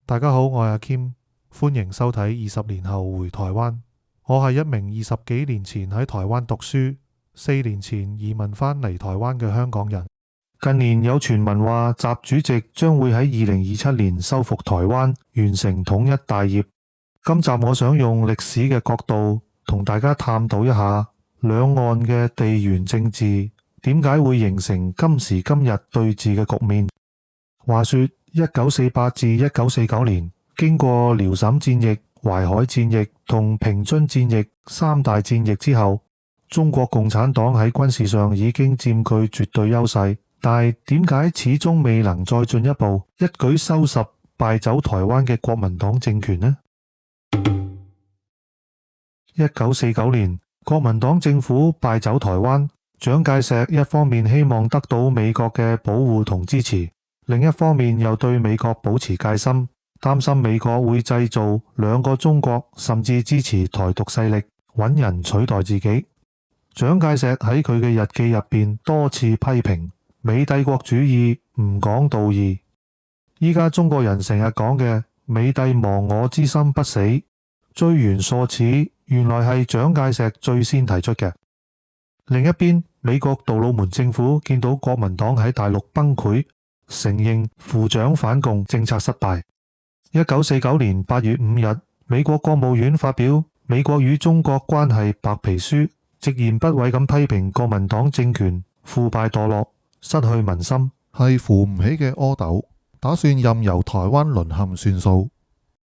大家好，我係阿 Kim，歡迎收睇20年後回台灣。我係一名20幾年前喺台灣讀書，4年前移民返嚟台灣嘅香港人。近年有傳聞話習主席將會喺2027年收復台灣，完成統一大業。今集我想用歷史嘅角度同大家探討一下兩岸嘅地緣政治點解會形成今時今日對峙嘅局面。話說1948至1949年，經過遼瀋戰役、淮海戰役同平津戰役三大戰役之後，中國共產黨喺軍事上已經佔據絕對優勢，但係點解始終未能再進一步一舉收拾敗走台灣嘅國民黨政權呢？1949年，國民黨政府敗走台灣，蔣介石一方面希望得到美國嘅保護同支持，另一方面又對美國保持戒心，擔心美國會製造兩個中國，甚至支持台獨勢力，揾人取代自己。蔣介石喺佢嘅日記入邊多次批評美帝國主義唔講道義。依家中國人成日講嘅美帝亡我之心不死，追源溯始，原來係蔣介石最先提出嘅。另一邊，美國杜魯門政府見到國民黨喺大陸崩潰，承認扶蔣反共政策失敗。1949年8月5日，美國國務院發表《美國與中國關係白皮書》，直言不諱咁批評國民黨政權腐敗墮落，失去民心，係扶唔起嘅阿斗，打算任由台灣淪陷算數。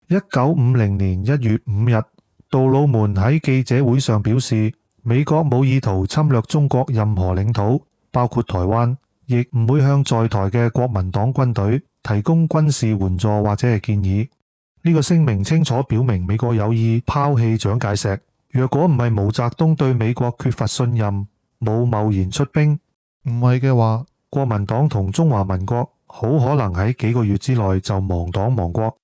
1950年1月5日，杜魯門喺記者會上表示，美國冇意圖侵略中國任何領土，包括台灣，亦唔會向在台嘅國民黨軍隊提供軍事援助或者係建議。呢個聲明清楚表明美國有意拋棄蔣介石。若果唔係毛澤東對美國缺乏信任，冇貿然出兵，唔係嘅話，國民黨同中華民國好可能喺幾個月之內就亡黨亡國。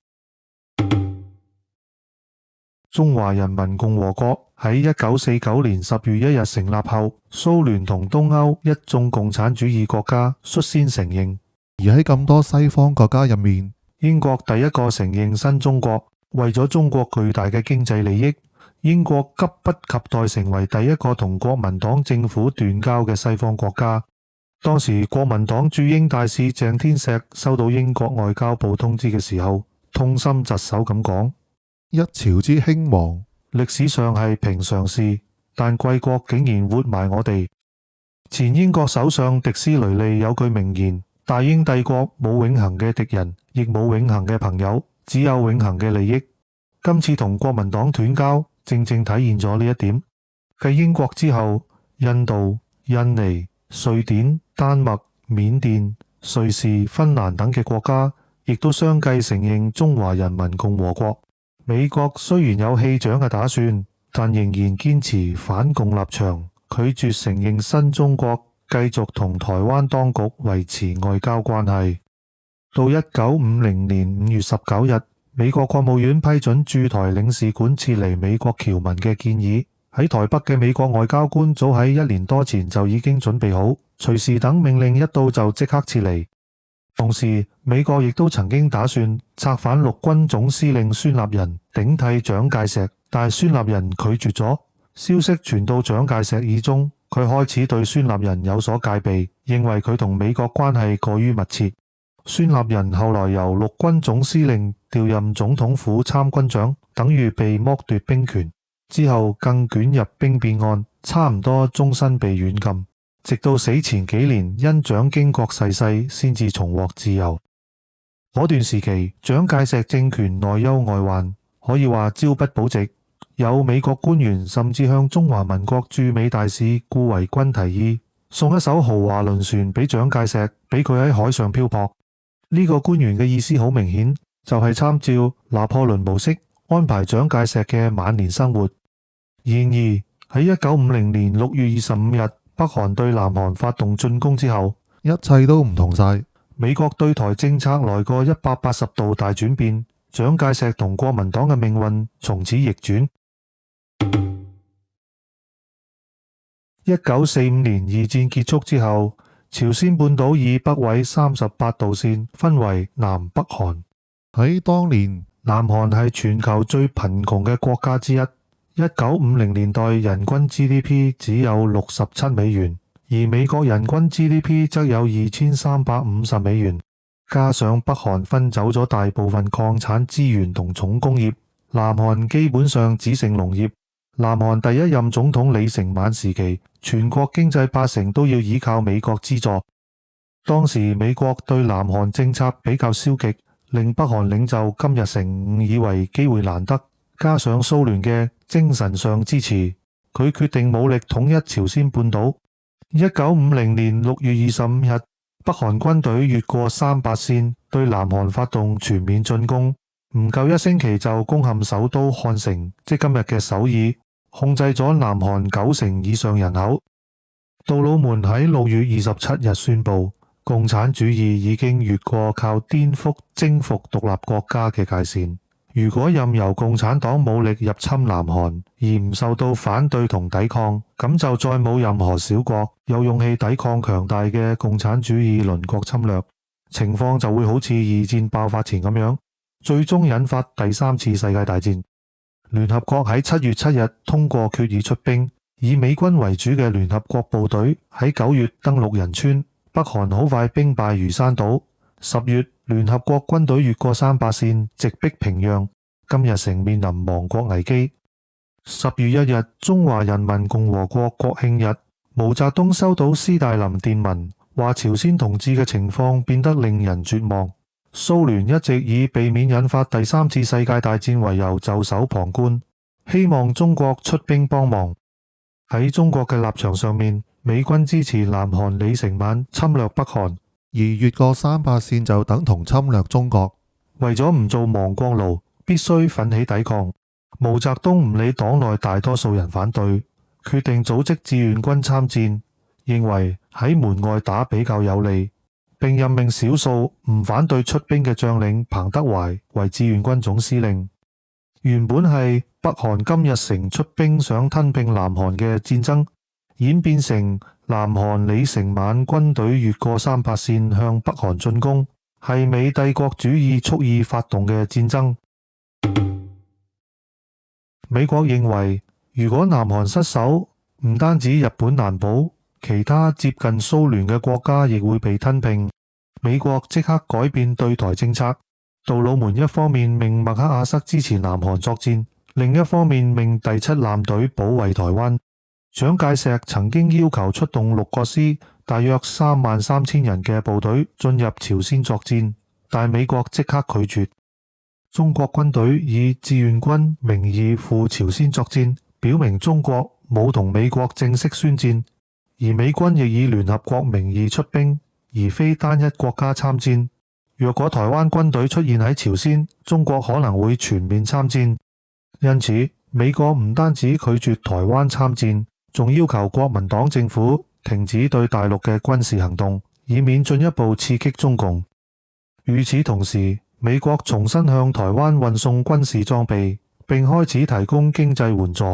中華人民共和國喺1949年10月1日成立後，蘇聯同東歐一眾共產主義國家率先承認。而喺咁多西方國家入面，英國第一個承認新中國。為咗中國巨大嘅經濟利益，英國急不及待成為第一個同國民黨政府斷交嘅西方國家。當時國民黨駐英大使鄭天碩收到英國外交部通知嘅時候，痛心疾首咁講：一朝之興亡，歷史上係平常事，但貴國竟然活埋我哋。前英國首相迪斯雷利有句名言：大英帝國冇永恆嘅敵人，亦冇永恆嘅朋友，只有永恆嘅利益。今次同國民黨斷交，正正體現咗呢一點。繼英國之後，印度、印尼、瑞典、丹麥、緬甸、瑞士、芬蘭等嘅國家，亦都相繼承認中華人民共和國。美國雖然有棄蔣嘅打算，但仍然堅持反共立場，拒絕承認新中國，繼續同台灣當局維持外交關係。到1950年5月19日，美國國務院批准駐台領事館撤離美國僑民嘅建議。喺台北嘅美國外交官早喺1年多前就已經準備好，隨時等命令一到就即刻撤離。同時，美國亦都曾經打算策反陸軍總司令孫立人頂替蔣介石，但係孫立人拒絕咗。消息傳到蔣介石耳中，佢開始對孫立人有所戒備，認為佢同美國關係過於密切。孫立人後來由陸軍總司令調任總統府參軍長，等於被剝奪兵權。之後更捲入兵變案，差唔多終身被軟禁。直到死前幾年，因蔣經國逝世，先至重獲自由。嗰段時期，蔣介石政權內憂外患，可以話朝不保夕。有美國官員甚至向中華民國駐美大使顧維鈞提議，送一艘豪華輪船俾蔣介石，俾佢喺海上漂泊。呢個官員嘅意思好明顯，就係參照拿破崙模式，安排蔣介石嘅晚年生活。然而喺1950年6月25日，北韓對南韓發動進攻之後，一切都唔同晒。美國對台政策來個180度大轉變，蔣介石同國民黨嘅命運從此逆轉。1945年二戰結束之後，朝鮮半島以北緯38度線分為南北韓。喺當年，南韓係全球最貧窮嘅國家之一。1950年代人均 GDP 只有67美元，而美國人均 GDP 則有2350美元。加上北韓分走咗大部分礦產資源同重工業，南韓基本上只剩農業。南韓第一任總統李承晚時期，全國經濟80%都要依靠美國資助。當時美國對南韓政策比較消極，令北韓領袖金日成誤以為機會難得。加上蘇聯嘅精神上支持，佢決定武力統一朝鮮半島。1950年6月25日，北韓軍隊越過300線，對南韓發動全面進攻。唔夠1星期就攻陷首都漢城，即今日嘅首爾，控制咗南韓90%以上人口。杜魯門喺6月27日宣布，共產主義已經越過靠顛覆征服獨立國家嘅界線。如果任由共產黨武力入侵南韓，而唔受到反對同抵抗，咁就再冇任何小國有勇氣抵抗強大嘅共產主義鄰國侵略，情況就會好似二戰爆發前咁樣，最終引發第3次世界大戰。聯合國喺7月7日通過決議出兵，以美軍為主嘅聯合國部隊喺9月登陸仁川，北韓好快兵敗如山倒。10月，聯合國軍隊越過300線，直逼平壤，金日成面臨亡國危機。10月1日，中華人民共和國國慶日，毛澤東收到斯大林電文，話朝鮮同志嘅情況變得令人絕望。蘇聯一直以避免引發第3次世界大戰為由袖手旁觀，希望中國出兵幫忙。喺中國嘅立場上面，美軍支持南韓李承晚侵略北韓，而越過300線就等同侵略中國。為咗唔做亡國奴，必須奮起抵抗。毛澤東唔理黨內大多數人反對，決定組織志願軍參戰，認為喺門外打比較有利，並任命少數唔反對出兵嘅將領彭德懷為志願軍總司令。原本係北韓金日成出兵想吞併南韓嘅戰爭，演變成南韓李承晚軍隊越過300線向北韓進攻，係美帝國主義蓄意發動嘅戰爭。美國認為，如果南韓失守，唔單止日本難保，其他接近蘇聯嘅國家亦會被吞併。美國即刻改變對台政策，杜魯門一方面命麥克阿瑟支持南韓作戰，另一方面命第7艦隊保衛台灣。蔣介石曾經要求出動6個師，大約33000人嘅部隊進入朝鮮作戰，但美國即刻拒絕。中國軍隊以志願軍名義赴朝鮮作戰，表明中國冇同美國正式宣戰，而美軍亦以聯合國名義出兵，而非單一國家參戰。若果台灣軍隊出現喺朝鮮，中國可能會全面參戰。因此，美國唔單止拒絕台灣參戰，仲要求國民黨政府停止對大陸嘅軍事行動，以免進一步刺激中共。與此同時，美國重新向台灣運送軍事裝備，並開始提供經濟援助。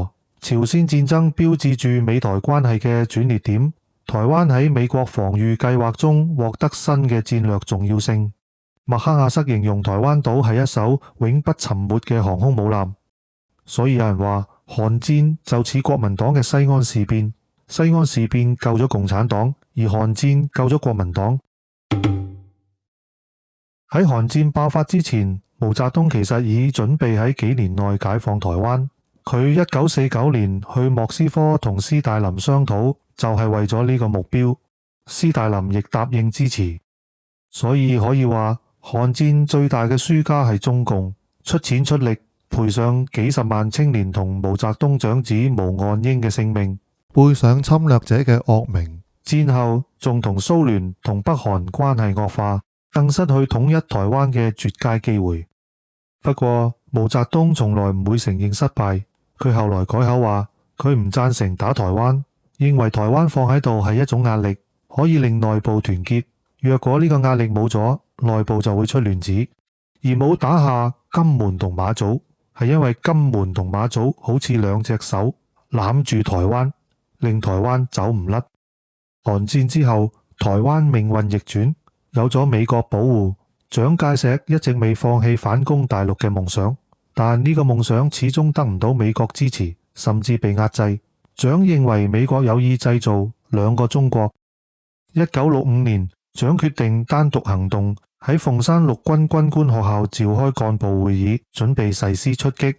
朝鮮戰爭標誌住美台關係嘅轉捩點，台灣喺美國防禦計劃中獲得新嘅戰略重要性。麥克阿瑟形容台灣島係一艘永不沉沒嘅航空母艦，所以有人話韓戰就似國民黨嘅西安事變，西安事變救咗共產黨，而韓戰救咗國民黨。喺韓戰爆發之前，毛澤東其實已準備喺幾年內解放台灣。佢1949年去莫斯科同斯大林商討，就係為咗呢個目標。斯大林亦答應支持，所以可以話韓戰最大嘅輸家係中共，出錢出力賠上幾十萬青年同毛澤東長子毛岸英嘅性命，背上侵略者嘅惡名。戰後仲同蘇聯同北韓關係惡化，更失去統一台灣嘅絕佳機會。不過毛澤東從來唔會承認失敗，佢後來改口話佢唔贊成打台灣，認為台灣放喺度係一種壓力，可以令內部團結。若果呢個壓力冇咗，內部就會出亂子。而冇打下金門同馬祖，係因為金門同馬祖好似兩隻手攬住台灣，令台灣走唔甩。韓戰之後，台灣命運逆轉，有咗美國保護，蔣介石一直未放棄反攻大陸嘅夢想，但呢個夢想始終得唔到美國支持，甚至被壓制。蔣認為美國有意製造兩個中國。1965年，蔣決定單獨行動，喺鳳山陸軍軍官學校召開幹部會議，準備誓師出擊。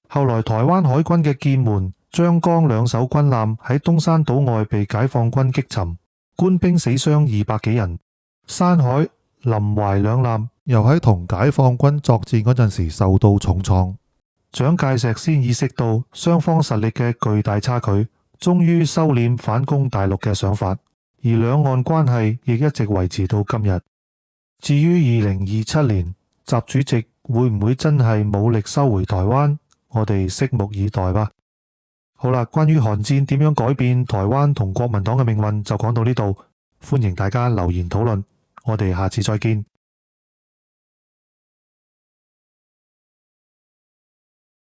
後來台灣海軍嘅劍門、張江兩艘軍艦喺東山島外被解放軍擊沉，官兵死傷200幾人。山海、臨淮兩艦又喺同解放軍作戰嗰陣時受到重創。蔣介石先意識到雙方實力嘅巨大差距，終於收斂反攻大陸嘅想法，而兩岸關係亦一直維持到今日。至於2027年，習主席會唔會真係武力收回台灣？我哋拭目以待吧。好啦，關於韓戰點樣改變台灣同國民黨嘅命運就講到呢度，歡迎大家留言討論，我哋下次再見。